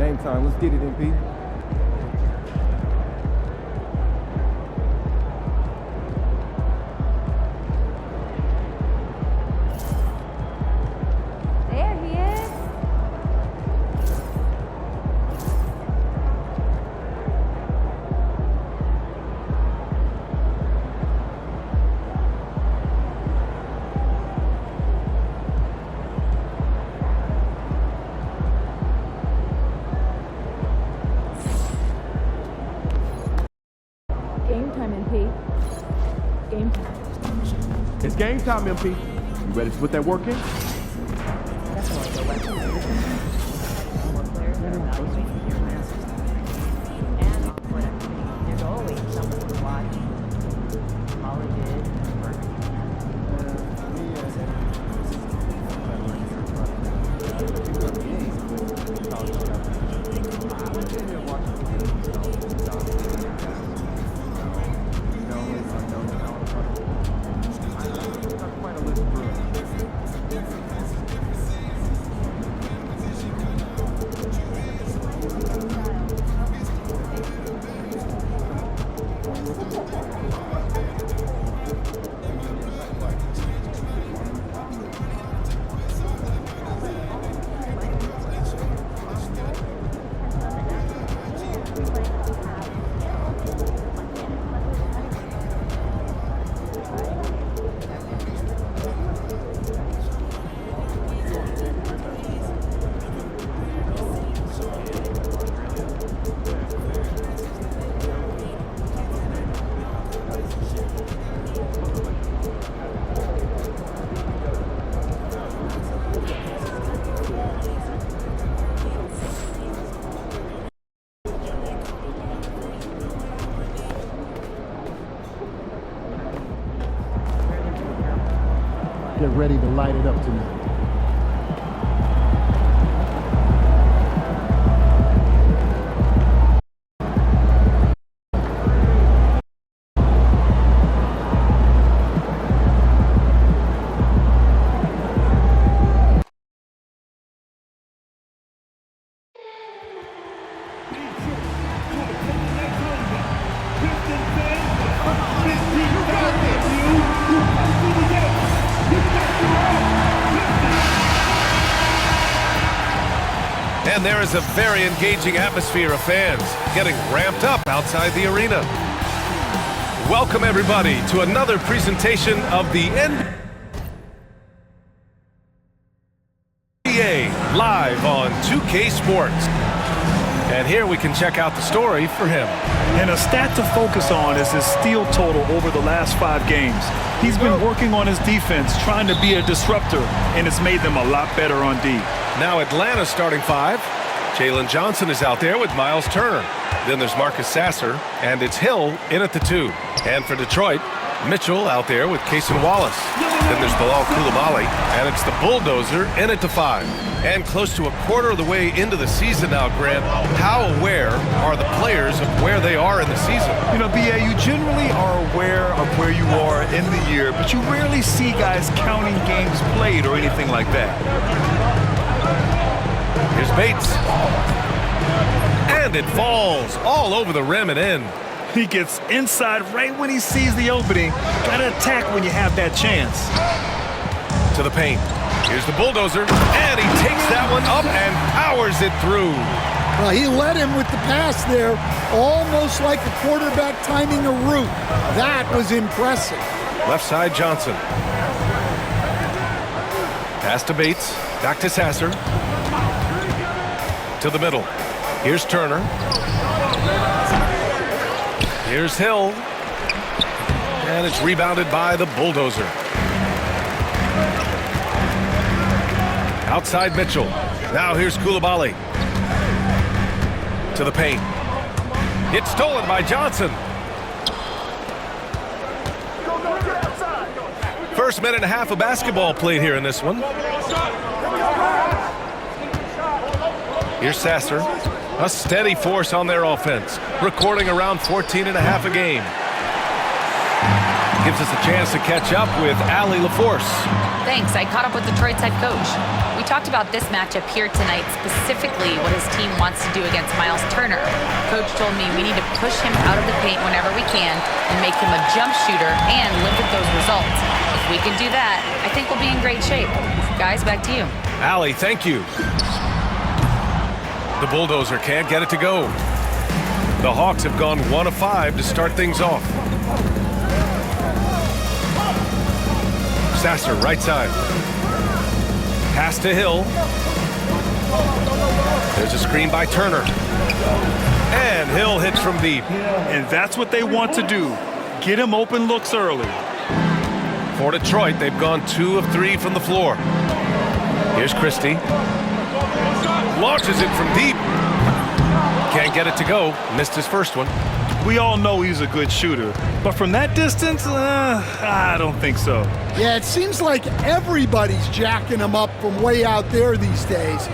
game time. Let's get it, MP. There he is. Game time, MP. Game time. It's game time, MP. You ready to put that work in? Definitely go back to the position. More players are evaluating your matches. And on-court activity. There's always something to watch. Colleges, Get ready to light it up tonight. And there is a very engaging atmosphere of fans getting ramped up outside the arena. Welcome, everybody, to another presentation of the NBA live on 2K Sports. And here we can check out the story for him. And a stat to focus on is his steal total over the last 5 games. He's been working on his defense, trying to be a disruptor, and it's made them a lot better on D. Now Atlanta's starting 5. Jalen Johnson is out there with Miles Turner. Then there's Marcus Sasser, and it's Hill in at the 2. And for Detroit, Mitchell out there with Cason Wallace. Then there's Bilal Coulibaly, and it's the Bulldozer in at the 5. And close to a quarter of the way into the season now, Grant, how aware are the players of where they are in the season? You know, B.A., you generally are aware of where you are in the year, but you rarely see guys counting games played or anything like that. Here's Bates. And it falls all over the rim and in. He gets inside right when he sees the opening. Gotta attack when you have that chance. To the paint. Here's the Bulldozer, and he takes that one up and powers it through. Well, he led him with the pass there, almost like a quarterback timing a route. That was impressive. Left side, Johnson. Pass to Bates, back to Sasser. To the middle. Here's Turner. Here's Hill. And it's rebounded by the Bulldozer. Outside Mitchell. Now here's Coulibaly. To the paint. It's stolen by Johnson. First minute and a half of basketball played here in this one. Here's Sasser. A steady force on their offense, recording around 14 and a half a game. Gives us a chance to catch up with Allie LaForce. Thanks. I caught up with Detroit's head coach. We talked about this matchup here tonight, specifically what his team wants to do against Miles Turner. Coach told me we need to push him out of the paint whenever we can and make him a jump shooter and live with those results. If we can do that, I think we'll be in great shape. Guys, back to you. Allie, thank you. The Bulldozer can't get it to go. The Hawks have gone 1 of 5 to start things off. Sasser, right side. Pass to Hill. There's a screen by Turner. And Hill hits from deep. And that's what they want to do. Get him open looks early. For Detroit, they've gone 2 of 3 from the floor. Here's Christie. Launches it from deep. Can't get it to go. Missed his first one. We all know he's a good shooter, but from that distance, I don't think so. Yeah, it seems like everybody's jacking him up from way out there these days.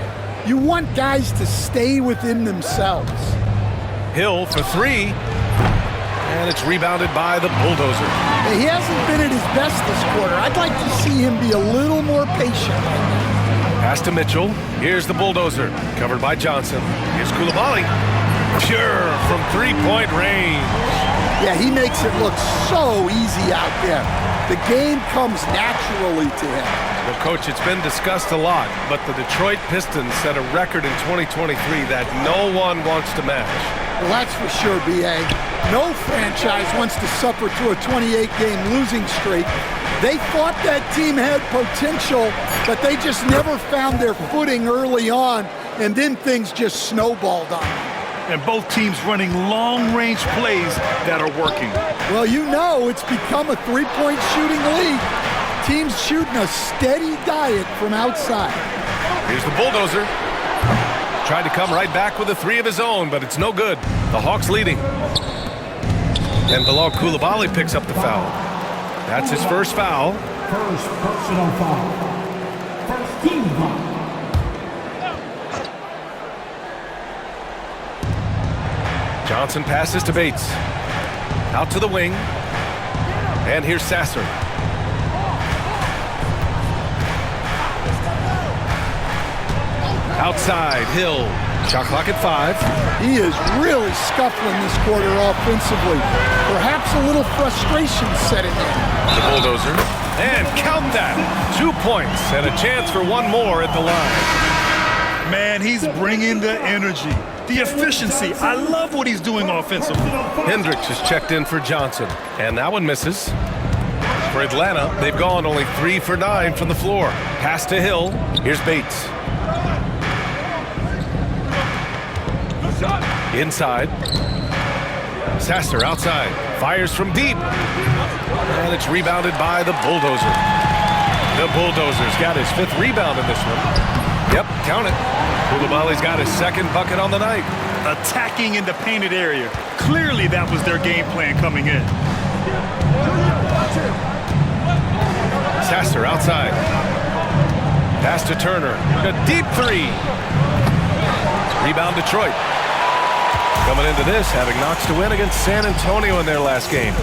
You want guys to stay within themselves. Hill for 3. And it's rebounded by the Bulldozer. He hasn't been at his best this quarter. I'd like to see him be a little more patient. Pass to Mitchell. Here's the Bulldozer. Covered by Johnson. Here's Coulibaly. Pure from three-point range. Yeah, he makes it look so easy out there. The game comes naturally to him. Well, Coach, it's been discussed a lot, but the Detroit Pistons set a record in 2023 that no one wants to match. Well, that's for sure, B.A. No franchise wants to suffer through a 28-game losing streak. They thought that team had potential, but they just never found their footing early on, and then things just snowballed on them. And both teams running long-range plays that are working. Well, you know it's become a three-point shooting league. Teams shooting a steady diet from outside. Here's the Bulldozer. Tried to come right back with a 3 of his own, but it's no good. The Hawks leading. And Bilal Coulibaly picks up the foul. That's his first foul. First personal foul. First team foul. Johnson passes to Bates. Out to the wing. And here's Sasser. Outside, Hill. Shot clock at 5. He is really scuffling this quarter offensively. Perhaps a little frustration setting in. The Bulldozer. And count that. 2 points and a chance for one more at the line. Man, he's bringing the energy, the efficiency. I love what he's doing offensively. Hendricks has checked in for Johnson. And that one misses. For Atlanta, they've gone only 3 for 9 from the floor. Pass to Hill. Here's Bates. Inside. Sasser outside. Fires from deep. And it's rebounded by the Bulldozer. The Bulldozer's got his 5th rebound in this one. Yep, count it. Coulibaly's got his 2nd bucket on the night. Attacking in the painted area. Clearly that was their game plan coming in. Sasser outside. Pass to Turner. A deep 3. Rebound Detroit. Coming into this, having knocks to win against San Antonio in their last game.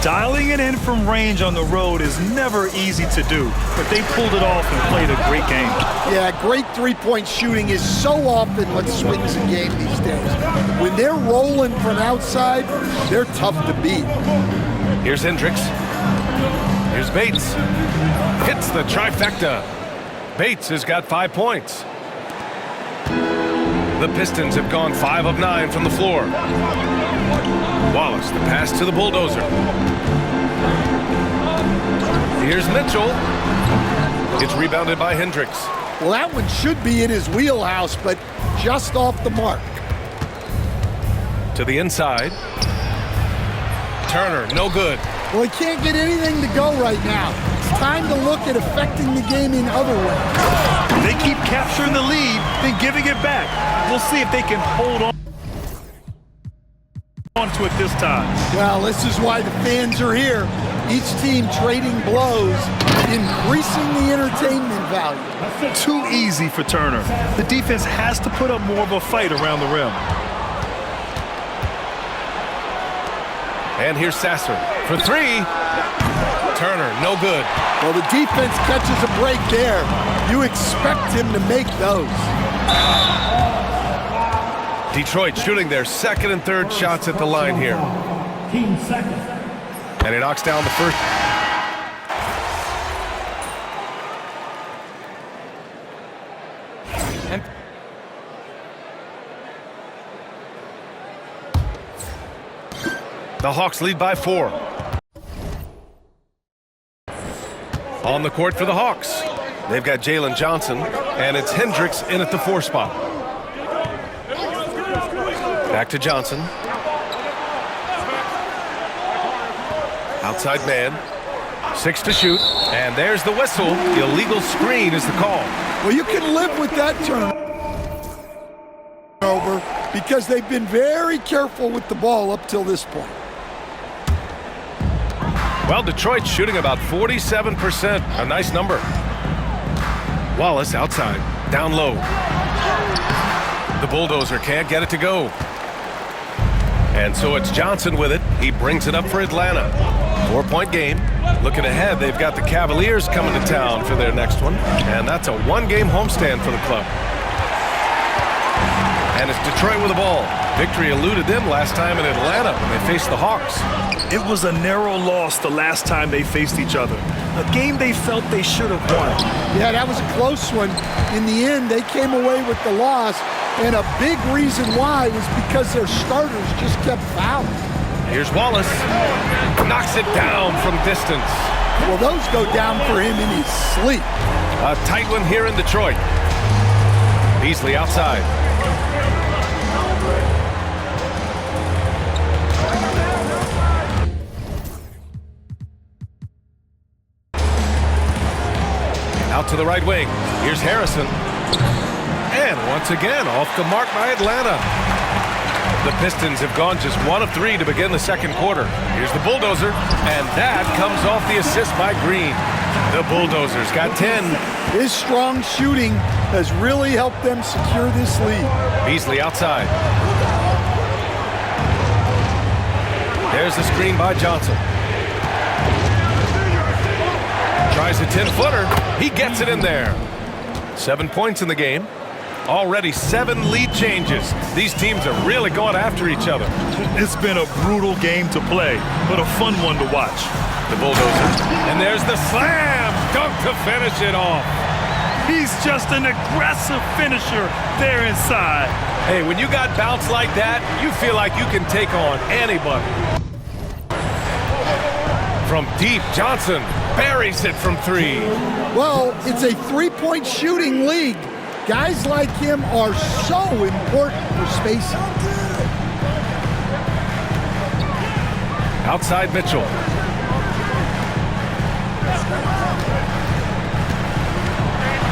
Dialing it in from range on the road is never easy to do, but they pulled it off and played a great game. Yeah, great three-point shooting is so often what swings a game these days. When they're rolling from outside, they're tough to beat. Here's Hendricks. Here's Bates. Hits the trifecta. Bates has got 5 points. The Pistons have gone 5 of 9 from the floor. Wallace, the pass to the Bulldozer. Here's Mitchell. It's rebounded by Hendricks. Well, that one should be in his wheelhouse, but just off the mark. To the inside. Turner, no good. Well, he can't get anything to go right now. It's time to look at affecting the game in other ways. They keep capturing the lead, then giving it back. We'll see if they can hold on to it this time. Well, this is why the fans are here. Each team trading blows, increasing the entertainment value. Too easy for Turner. The defense has to put up more of a fight around the rim. And here's Sasser for 3. Turner, no good. Well, the defense catches a break there. You expect him to make those. Detroit shooting their second and third shots at the line here. Team second. And he knocks down the first. The Hawks lead by 4. On the court for the Hawks, they've got Jalen Johnson, and it's Hendricks in at the 4 spot. Back to Johnson. Outside man. 6 to shoot, and there's the whistle. The illegal screen is the call. Well, you can live with that turnover because they've been very careful with the ball up till this point. Well, Detroit's shooting about 47%. A nice number. Wallace outside, down low. The Bulldozer can't get it to go. And so it's Johnson with it. He brings it up for Atlanta. 4-point game. Looking ahead, they've got the Cavaliers coming to town for their next one. And that's a 1-game homestand for the club. And it's Detroit with the ball. Victory eluded them last time in Atlanta when they faced the Hawks. It was a narrow loss the last time they faced each other. A game they felt they should have won. Yeah, that was a close one. In the end, they came away with the loss, and a big reason why was because their starters just kept fouling. Here's Wallace. Knocks it down from distance. Well, those go down for him in his sleep. A tight one here in Detroit. Beasley outside. Out to the right wing. Here's Harrison. And once again, off the mark by Atlanta. The Pistons have gone just 1 of 3 to begin the second quarter. Here's the Bulldozer, and that comes off the assist by Green. The Bulldozers got 10. His strong shooting has really helped them secure this lead. Beasley outside. There's the screen by Johnson. Tries a 10-footer. He gets it in there. 7 points in the game. Already 7 lead changes. These teams are really going after each other. It's been a brutal game to play, but a fun one to watch. The Bulldozers. And there's the slam dunk to finish it off. He's just an aggressive finisher there inside. Hey, when you got bounce like that, you feel like you can take on anybody. From deep, Johnson buries it from 3. Well, it's a 3-point shooting league. Guys like him are so important for spacing. Outside Mitchell.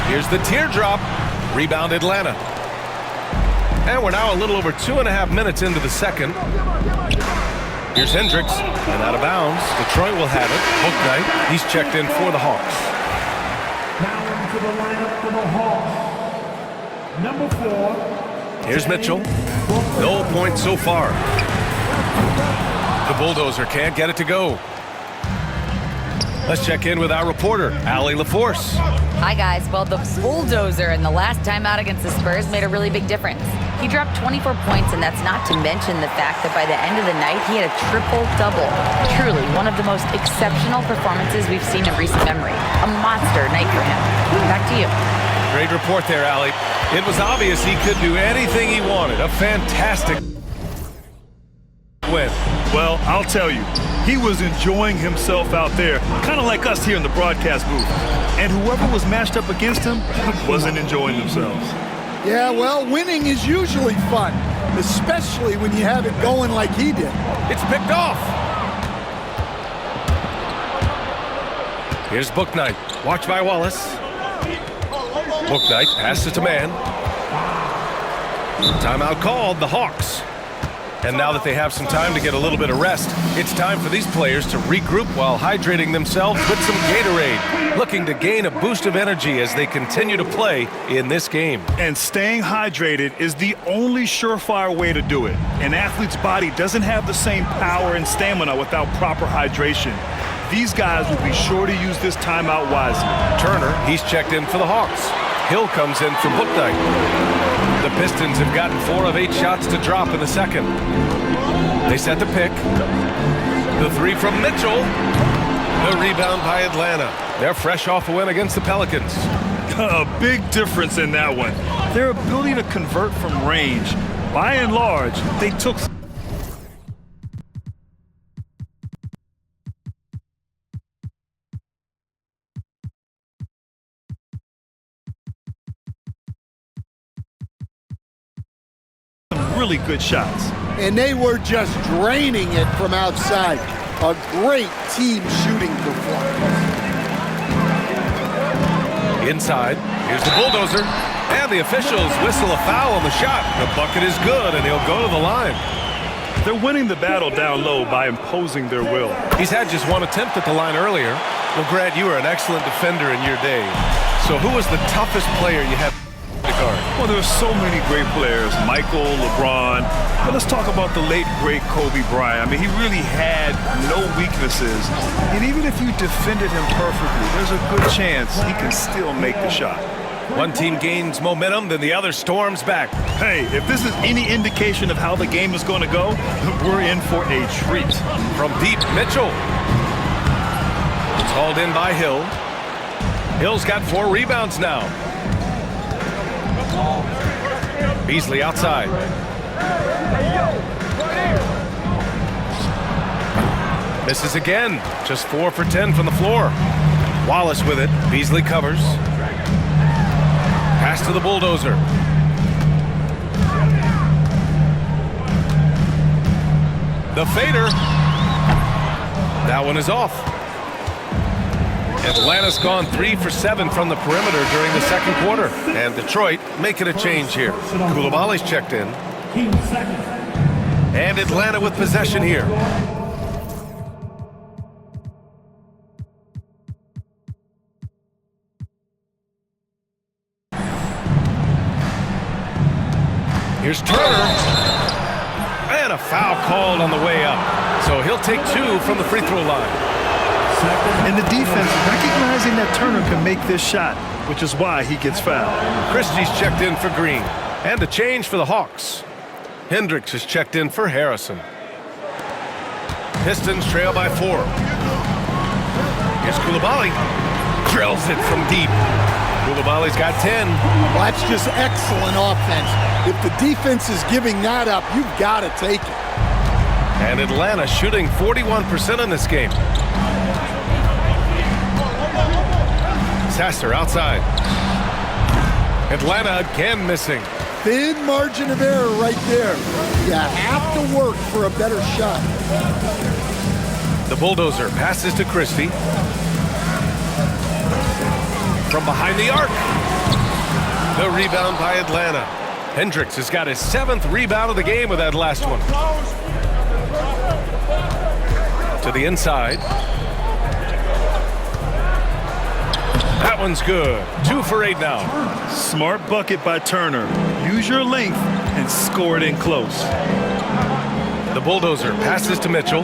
Here's the teardrop. Rebound Atlanta. And we're now a little over 2.5 minutes into the second. Here's Hendricks, and out of bounds. Detroit will have it. Bouknight, he's checked in for the Hawks. Now into the lineup for the Hawks. Number 4. Here's Mitchell. No points so far. The Bulldozer can't get it to go. Let's check in with our reporter, Allie LaForce. Hi, guys. Well, the Bulldozer in the last time out against the Spurs made a really big difference. He dropped 24 points, and that's not to mention the fact that by the end of the night, he had a triple-double. Truly, one of the most exceptional performances we've seen in recent memory. A monster night for him. Back to you. Great report there, Allie. It was obvious he could do anything he wanted. A fantastic win. Well, I'll tell you, he was enjoying himself out there, kind of like us here in the broadcast booth. And whoever was matched up against him wasn't enjoying themselves. Yeah, well, winning is usually fun, especially when you have it going like he did. It's picked off. Here's Bouknight. Watch by Wallace. Bouknight passes to man. Timeout called, the Hawks. And now that they have some time to get a little bit of rest, it's time for these players to regroup while hydrating themselves with some Gatorade, looking to gain a boost of energy as they continue to play in this game. And staying hydrated is the only surefire way to do it. An athlete's body doesn't have the same power and stamina without proper hydration. These guys will be sure to use this timeout wisely. Turner, he's checked in for the Hawks. Hill comes in from Bouknight. The Pistons have gotten 4 of 8 shots to drop in the second. They set the pick. The 3 from Mitchell. The rebound by Atlanta. They're fresh off a win against the Pelicans. A big difference in that one. Their ability to convert from range. By and large, they took really good shots. And they were just draining it from outside. A great team shooting performance. Inside, here's the bulldozer, and the officials whistle a foul on the shot. The bucket is good, and he'll go to the line. They're winning the battle down low by imposing their will. He's had just 1 attempt at the line earlier. Well, Grant, you were an excellent defender in your day. So who was the toughest player you had to guard? Well, there's so many great players, Michael, LeBron. But let's talk about the late, great Kobe Bryant. I mean, he really had no weaknesses. And even if you defended him perfectly, there's a good chance he can still make the shot. One team gains momentum, then the other storms back. Hey, if this is any indication of how the game is going to go, we're in for a treat. From deep, Mitchell. It's hauled in by Hill. Hill's got 4 rebounds now. Beasley outside. Misses again. Just 4 for 10 from the floor. Wallace with it. Beasley covers. Pass to the bulldozer. The fader. That one is off. Atlanta's gone 3 for 7 from the perimeter during the second quarter. And Detroit making a change here. Koulibaly's checked in. And Atlanta with possession here. Here's Turner. And a foul called on the way up. So he'll take 2 from the free throw line. And the defense recognizing that Turner can make this shot, which is why he gets fouled. Christie's checked in for Green. And a change for the Hawks. Hendricks is checked in for Harrison. Pistons trail by 4. Here's Koulibaly. Drills it from deep. Koulibaly's got 10. Well, that's just excellent offense. If the defense is giving that up, you've got to take it. And Atlanta shooting 41% in this game. Sasser outside. Atlanta again missing. Thin margin of error right there. You have to work for a better shot. The bulldozer passes to Christie. From behind the arc. The rebound by Atlanta. Hendricks has got his 7th rebound of the game with that last one. To the inside. That one's good. 2 for 8 now. Smart bucket by Turner. Use your length and score it in close. The bulldozer passes to Mitchell.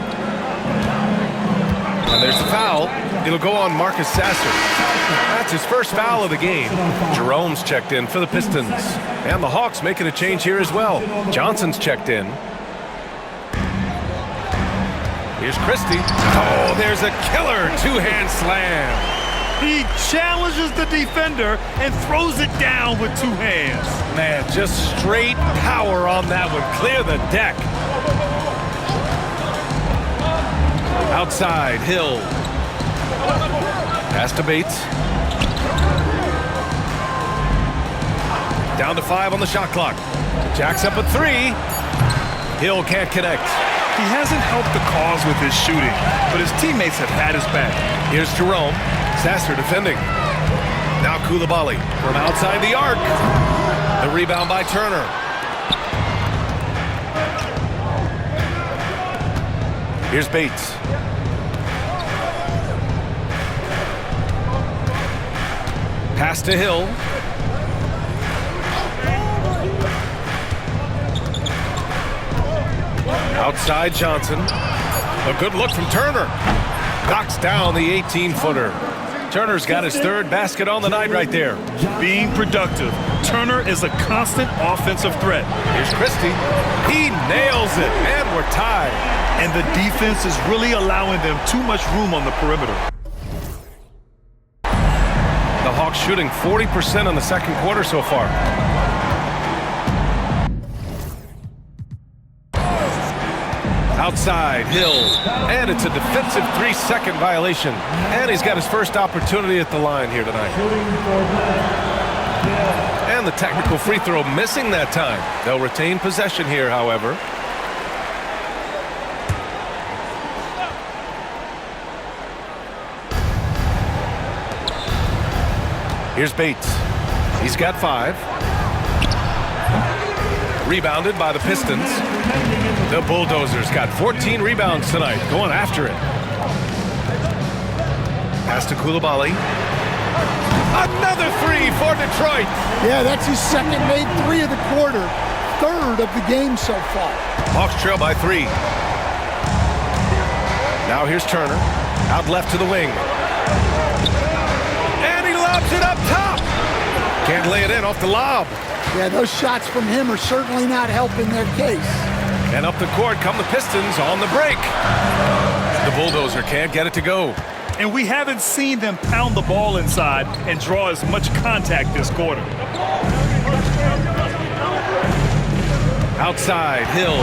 And there's the foul. It'll go on Marcus Sasser. That's his first foul of the game. Jerome's checked in for the Pistons. And the Hawks making a change here as well. Johnson's checked in. Here's Christie. Oh, there's a killer 2-hand slam. He challenges the defender and throws it down with 2 hands. Man, just straight power on that one. Clear the deck. Outside, Hill. Pass to Bates. Down to 5 on the shot clock. Jack's up at 3. Hill can't connect. He hasn't helped the cause with his shooting, but his teammates have had his back. Here's Jerome. Sasser defending. Now Koulibaly from outside the arc. The rebound by Turner. Here's Bates. Pass to Hill. Outside Johnson. A good look from Turner. Knocks down the 18-footer. Turner's got his third basket on the night right there. Being productive. Turner is a constant offensive threat. Here's Christie. He nails it, and we're tied. And the defense is really allowing them too much room on the perimeter. The Hawks shooting 40% in the second quarter so far. Outside, Hill, and it's a defensive 3-second violation. And he's got his first opportunity at the line here tonight. And the technical free throw missing that time. They'll retain possession here, however. Here's Bates. He's got 5. Rebounded by the Pistons. The Bulldozers got 14 rebounds tonight, going after it. Pass to Coulibaly. Another 3 for Detroit. Yeah, that's his second made 3 of the quarter, third of the game so far. Hawks trail by 3. Now here's Turner, out left to the wing. And he lobs it up top. Can't lay it in off the lob. Yeah, those shots from him are certainly not helping their case. And up the court come the Pistons on the break. The Bulldozer can't get it to go. And we haven't seen them pound the ball inside and draw as much contact this quarter. Outside, Hill.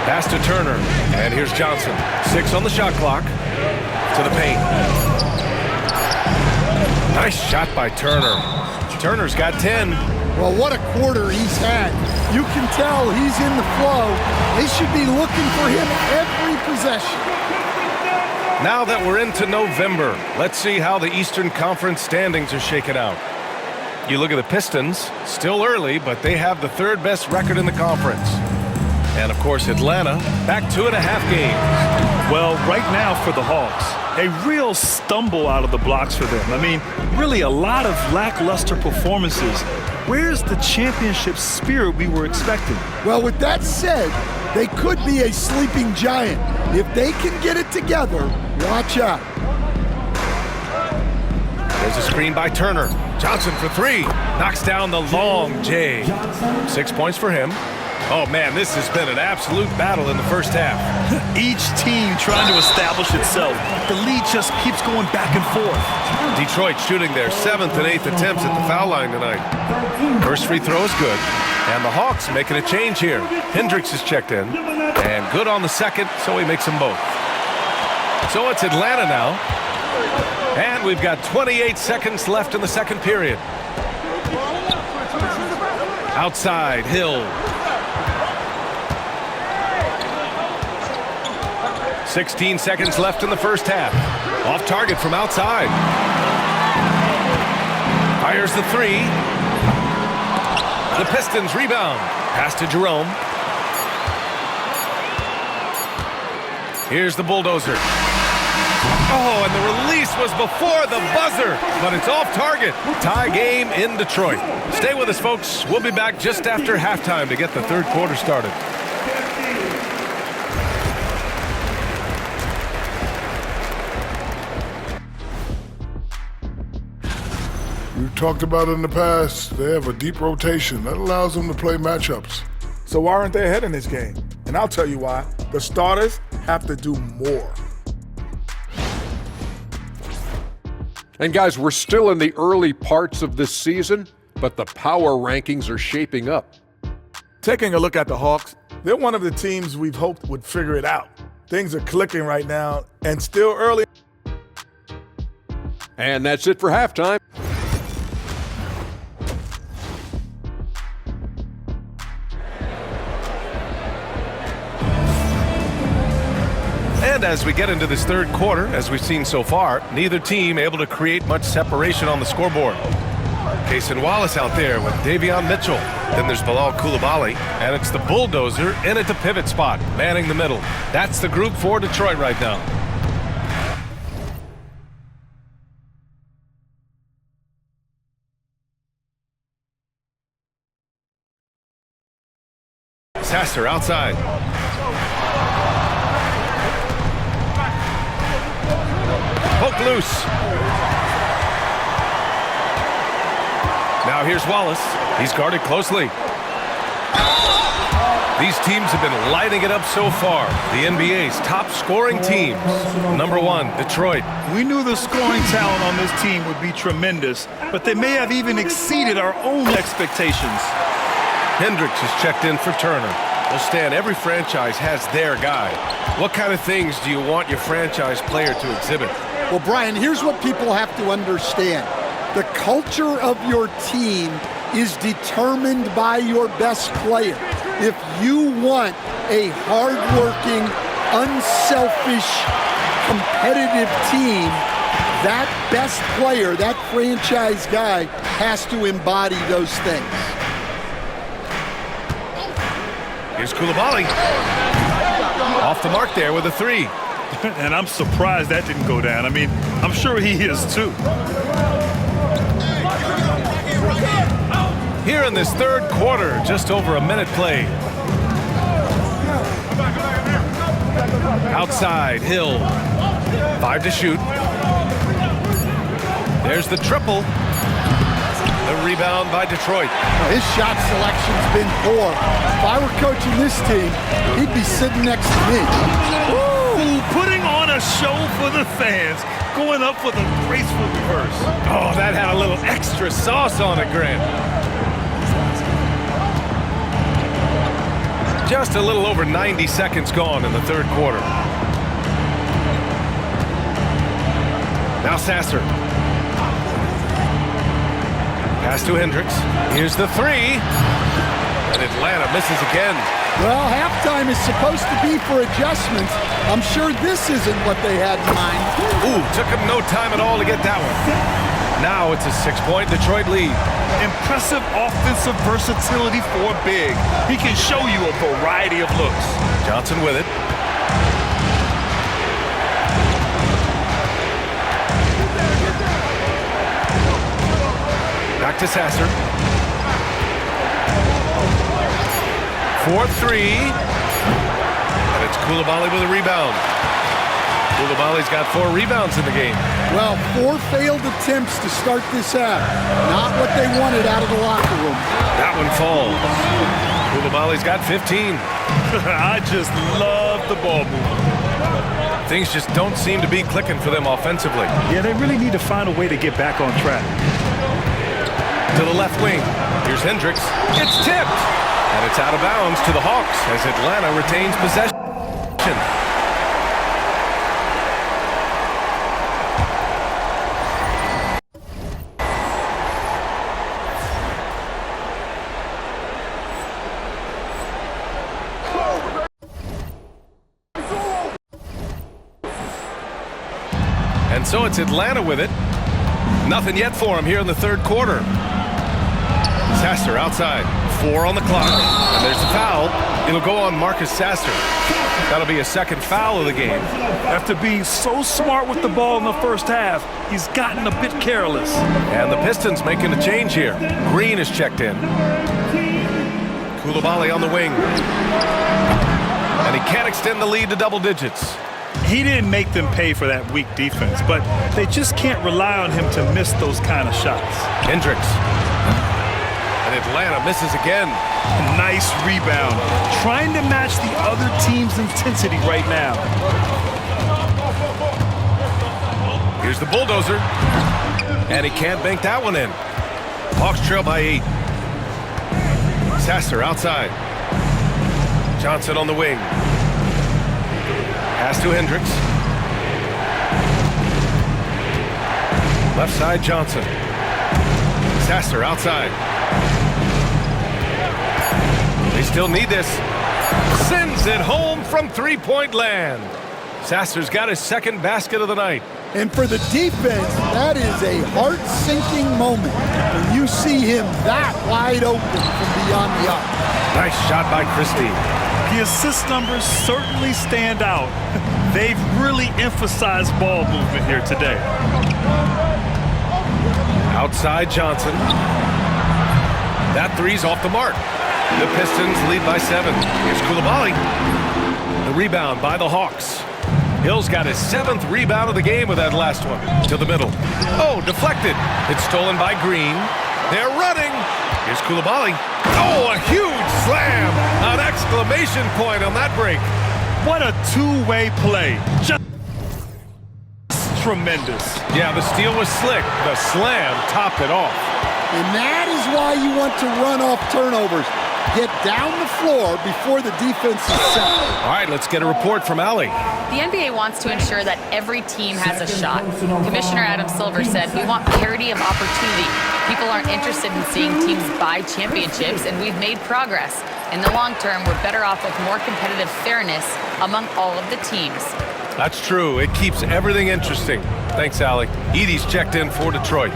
Pass to Turner. And here's Johnson. 6 on the shot clock. To the paint. Nice shot by Turner. Turner's got 10. Well, what a quarter he's had. You can tell he's in the flow. They should be looking for him every possession. Now that we're into November, let's see how the Eastern Conference standings are shaken out. You look at the Pistons, still early, but they have the 3rd best record in the conference. And, of course, Atlanta, back 2.5 games. Well, right now for the Hawks, a real stumble out of the blocks for them. I mean, really a lot of lackluster performances. Where's the championship spirit we were expecting? Well, with that said, they could be a sleeping giant. If they can get it together, watch out. There's a screen by Turner. Johnson for 3. Knocks down the long J. 6 points for him. Oh, man, this has been an absolute battle in the first half. Each team trying to establish itself. The lead just keeps going back and forth. Detroit shooting their 7th and 8th attempts at the foul line tonight. First free throw is good. And the Hawks making a change here. Hendricks is checked in. And good on the second, so he makes them both. So it's Atlanta now. And we've got 28 seconds left in the second period. Outside, Hill. 16 seconds left in the first half. Off target from outside. Fires the 3. The Pistons rebound. Pass to Jerome. Here's the Bulldozer. Oh, and the release was before the buzzer, but it's off target. Tie game in Detroit. Stay with us, folks. We'll be back just after halftime to get the third quarter started. We've talked about it in the past. They have a deep rotation that allows them to play matchups. So why aren't they ahead in this game? And I'll tell you why. The starters have to do more. And guys, we're still in the early parts of this season, but the power rankings are shaping up. Taking a look at the Hawks, they're one of the teams we've hoped would figure it out. Things are clicking right now, and still early. And that's it for halftime. And as we get into this third quarter, as we've seen so far, neither team able to create much separation on the scoreboard. Cason Wallace out there with Davion Mitchell. Then there's Bilal Coulibaly, and it's the Bulldozer in at the pivot spot, manning the middle. That's the group for Detroit right now. Sasser outside. Poked loose. Now here's Wallace. He's guarded closely. These teams have been lighting it up so far. The NBA's top scoring teams. Number 1, Detroit. We knew the scoring talent on this team would be tremendous, but they may have even exceeded our own expectations. Hendricks is checked in for Turner. Well, Stan, every franchise has their guy. What kind of things do you want your franchise player to exhibit? Well, Brian, here's what people have to understand. The culture of your team is determined by your best player. If you want a hard-working, unselfish, competitive team, that best player, that franchise guy, has to embody those things. Here's Coulibaly. Off the mark there with a 3. And I'm surprised that didn't go down. I mean, I'm sure he is too. Here in this third quarter, just over a minute played. Outside, Hill. 5 to shoot. There's the triple. The rebound by Detroit. His shot selection's been poor. If I were coaching this team, he'd be sitting next to me. Ooh, putting on a show for the fans. Going up with a graceful reverse. Oh, that had a little extra sauce on it, Grant. Just a little over 90 seconds gone in the third quarter. Now Sasser. Pass to Hendricks. Here's the 3. And Atlanta misses again. Well, halftime is supposed to be for adjustments. I'm sure this isn't what they had in mind. Ooh, took him no time at all to get that one. Now it's a 6-point Detroit lead. Impressive offensive versatility for a big. He can show you a variety of looks. Johnson with it. Back to Sasser. 4-3. And it's Coulibaly with a rebound. Coulibaly's got 4 rebounds in the game. Well, 4 failed attempts to start this half. Not what they wanted out of the locker room. That one falls. Coulibaly's got 15. I just love the ball movement. Things just don't seem to be clicking for them offensively. Yeah, they really need to find a way to get back on track. To the left wing. Here's Hendricks. It's tipped. And it's out of bounds to the Hawks as Atlanta retains possession. And so it's Atlanta with it. Nothing yet for him here in the third quarter. Sasser outside. 4 on the clock. And there's the foul. It'll go on Marcus Sasser. That'll be a second foul of the game. After being so smart with the ball in the first half, he's gotten a bit careless. And the Pistons making a change here. Green is checked in. Coulibaly on the wing. And he can't extend the lead to double digits. He didn't make them pay for that weak defense, but they just can't rely on him to miss those kind of shots. Hendricks. And Atlanta misses again. Nice rebound. Trying to match the other team's intensity right now. Here's the bulldozer. And he can't bank that one in. Hawks trail by 8. Sasser outside. Johnson on the wing. Pass to Hendricks. Left side, Johnson. Sasser outside. They still need this. Sends it home from three-point land. Sasser's got his second basket of the night. And for the defense, that is a heart-sinking moment when you see him that wide open from beyond the arc. Nice shot by Christie. The assist numbers certainly stand out. They've really emphasized ball movement here today. Outside Johnson. That three's off the mark. The Pistons lead by 7. Here's Coulibaly. The rebound by the Hawks. Hill's got his 7th rebound of the game with that last one. To the middle. Oh, deflected. It's stolen by Green. They're running. Here's Coulibaly. Oh, a huge slam. An exclamation point on that break. What a two-way play. Just tremendous. Yeah, the steal was slick. The slam topped it off. And that is why you want to run off turnovers. Get down the floor before the defense is set. All right, let's get a report from Allie. The NBA wants to ensure that every team has a shot. Commissioner Adam Silver said, "We want parity of opportunity. People aren't interested in seeing teams buy championships, and we've made progress. In the long term, we're better off with more competitive fairness among all of the teams." That's true. It keeps everything interesting. Thanks, Allie. Edie's checked in for Detroit.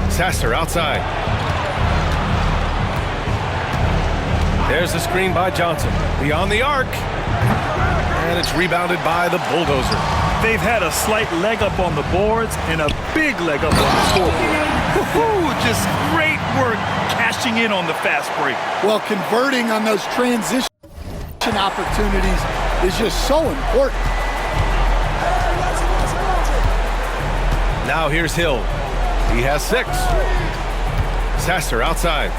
Sasser outside. There's the screen by Johnson. Beyond the arc. And it's rebounded by the Bulldozer. They've had a slight leg up on the boards and a big leg up on the scoreboard. Woo-hoo, just great work cashing in on the fast break. Well, converting on those transition opportunities is just so important. Now here's Hill. He has 6. Sasser outside.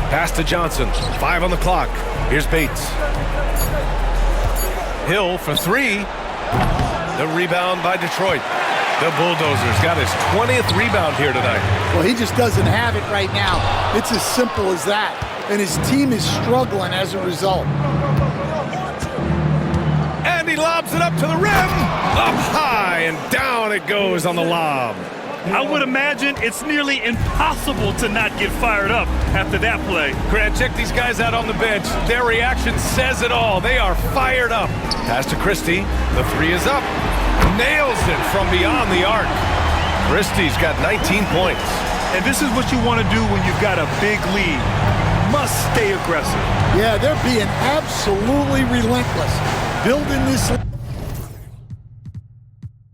Pass to Johnson. 5 on the clock. Here's Bates. Hill for 3. The rebound by Detroit. The Bulldozers got his 20th rebound here tonight. Well, he just doesn't have it right now. It's as simple as that. And his team is struggling as a result. And he lobs it up to the rim. Up high and down it goes on the lob. I would imagine it's nearly impossible to not get fired up after that play. Grant, check these guys out on the bench. Their reaction says it all. They are fired up. Pass to Christie. The 3 is up. Nails it from beyond the arc. Christie's got 19 points. And this is what you want to do when you've got a big lead. Must stay aggressive. Yeah, they're being absolutely relentless. Building this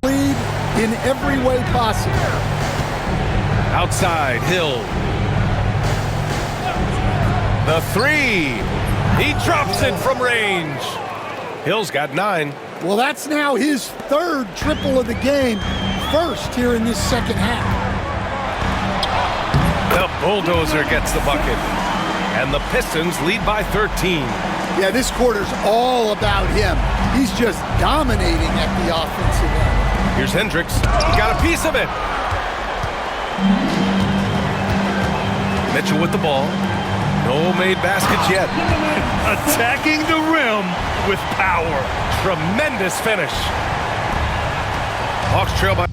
lead in every way possible. Outside, Hill. The 3. He drops it from range. Hill's got 9. Well, that's now his 3rd triple of the game. First here in this second half. The Bulldozer gets the bucket. And the Pistons lead by 13. Yeah, this quarter's all about him. He's just dominating at the offensive end. Here's Hendricks. He got a piece of it. Mitchell with the ball. No made baskets yet. Attacking the rim with power. Tremendous finish. Hawks trail by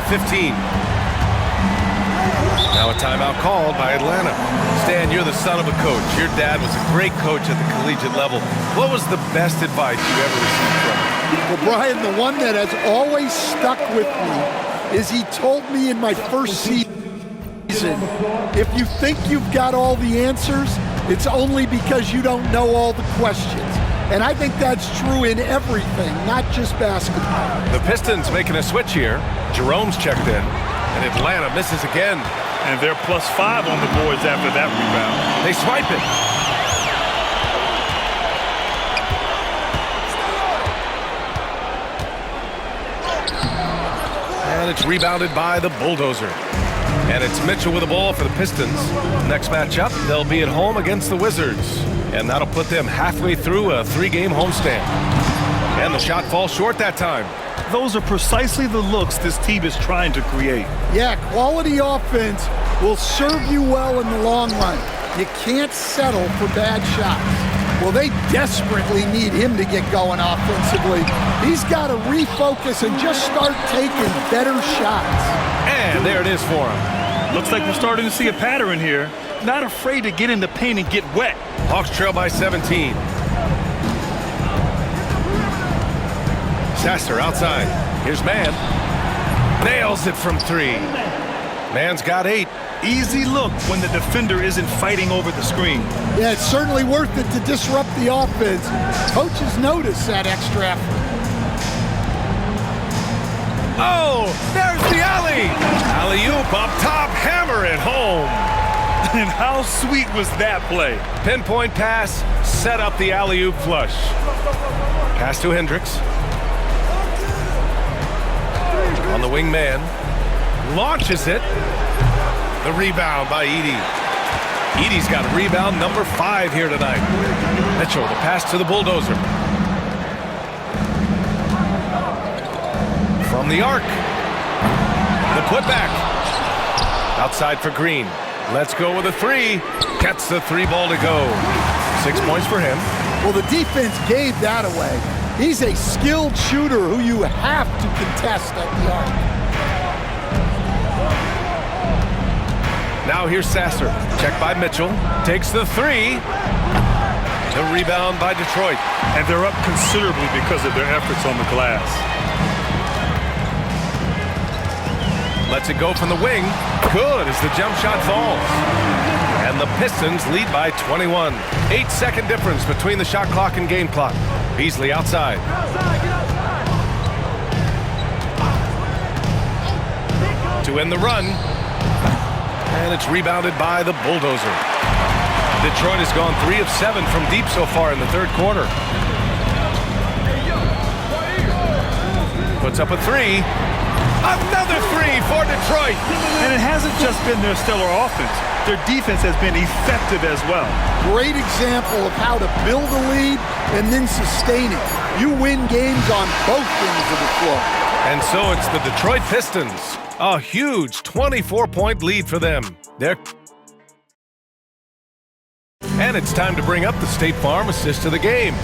15. Now a timeout called by Atlanta. Stan, you're the son of a coach. Your dad was a great coach at the collegiate level. What was the best advice you ever received from him? Well, Brian, the one that has always stuck with me is he told me in my first season, if you think you've got all the answers, it's only because you don't know all the questions. And I think that's true in everything, not just basketball. The Pistons making a switch here. Jerome's checked in, and Atlanta misses again. And they're +5 on the boards after that rebound. They swipe it. And it's rebounded by the Bulldozer. And it's Mitchell with the ball for the Pistons. Next matchup, they'll be at home against the Wizards. And that'll put them halfway through a 3-game homestand. And the shot falls short that time. Those are precisely the looks this team is trying to create. Yeah, quality offense will serve you well in the long run. You can't settle for bad shots. Well, they desperately need him to get going offensively. He's got to refocus and just start taking better shots. And there it is for him. Looks like we're starting to see a pattern here. Not afraid to get in the paint and get wet. Hawks trail by 17. Sasser outside. Here's Mann. Nails it from 3. Mann's got 8. Easy look when the defender isn't fighting over the screen. Yeah, it's certainly worth it to disrupt the offense. Coaches notice that extra effort. Oh, there's the alley. Alley-oop up top, hammer it home. And how sweet was that play? Pinpoint pass, set up the alley-oop flush. Pass to Hendricks. On the wing man. Launches it. The rebound by Edey. Edey's got rebound number 5 here tonight. Mitchell, the pass to the bulldozer. From the arc. The putback. Outside for Green. Let's go with a 3. Gets the 3 ball to go. 6 points for him. Well, the defense gave that away. He's a skilled shooter who you have to contest at the arc. Now here's Sasser. Check by Mitchell. Takes the 3. The rebound by Detroit. And they're up considerably because of their efforts on the glass. Lets it go from the wing. Good as the jump shot falls. And the Pistons lead by 21. 8-second difference between the shot clock and game clock. Beasley outside. To end the run. And it's rebounded by the bulldozer. Detroit has gone 3 of 7 from deep so far in the third quarter. Puts up a 3. Another 3 for Detroit. And it hasn't just been their stellar offense. Their defense has been effective as well. Great example of how to build a lead and then sustain it. You win games on both ends of the floor. And so it's the Detroit Pistons. A huge 24-point lead for them. And it's time to bring up the State Farm assist of the game.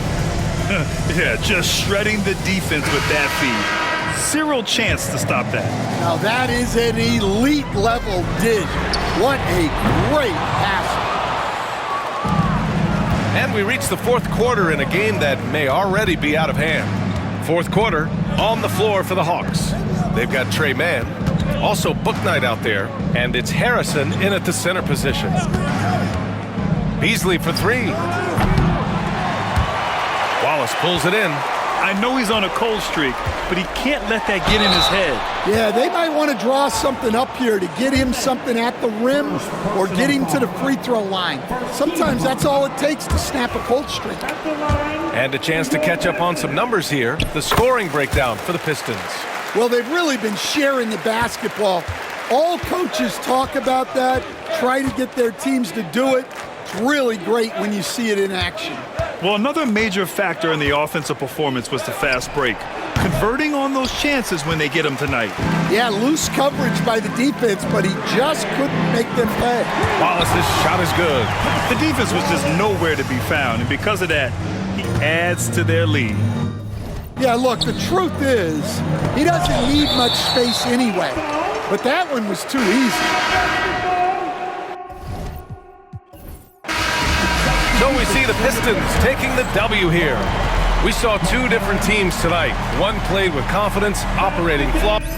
Yeah, just shredding the defense with that feed. Zero chance to stop that. Now that is an elite level dig. What a great pass. And we reach the fourth quarter in a game that may already be out of hand. Fourth quarter, on the floor for the Hawks. They've got Trey Mann, also Bouknight out there, and it's Harrison in at the center position. Beasley for 3. Wallace pulls it in. I know he's on a cold streak, but he can't let that get in his head. Yeah, they might want to draw something up here to get him something at the rim or get him to the free throw line. Sometimes that's all it takes to snap a cold streak. And a chance to catch up on some numbers here. The scoring breakdown for the Pistons. Well, they've really been sharing the basketball. All coaches talk about that, try to get their teams to do it. It's really great when you see it in action. Well, another major factor in the offensive performance was the fast break. Converting on those chances when they get them tonight. Yeah, loose coverage by the defense, but he just couldn't make them pay. Wallace's shot is good. The defense was just nowhere to be found, and because of that, he adds to their lead. Yeah, look, the truth is, he doesn't need much space anyway, but that one was too easy. So we see the Pistons taking the W here. We saw 2 different teams tonight. One played with confidence, operating flawless.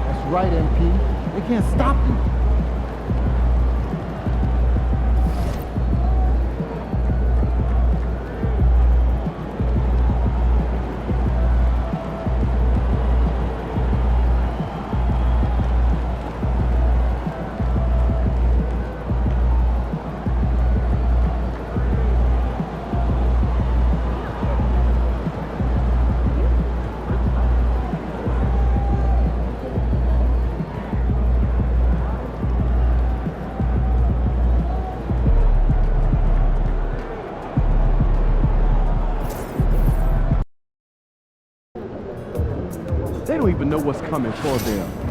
That's right, MP. They can't stop you. They don't even know what's coming for them.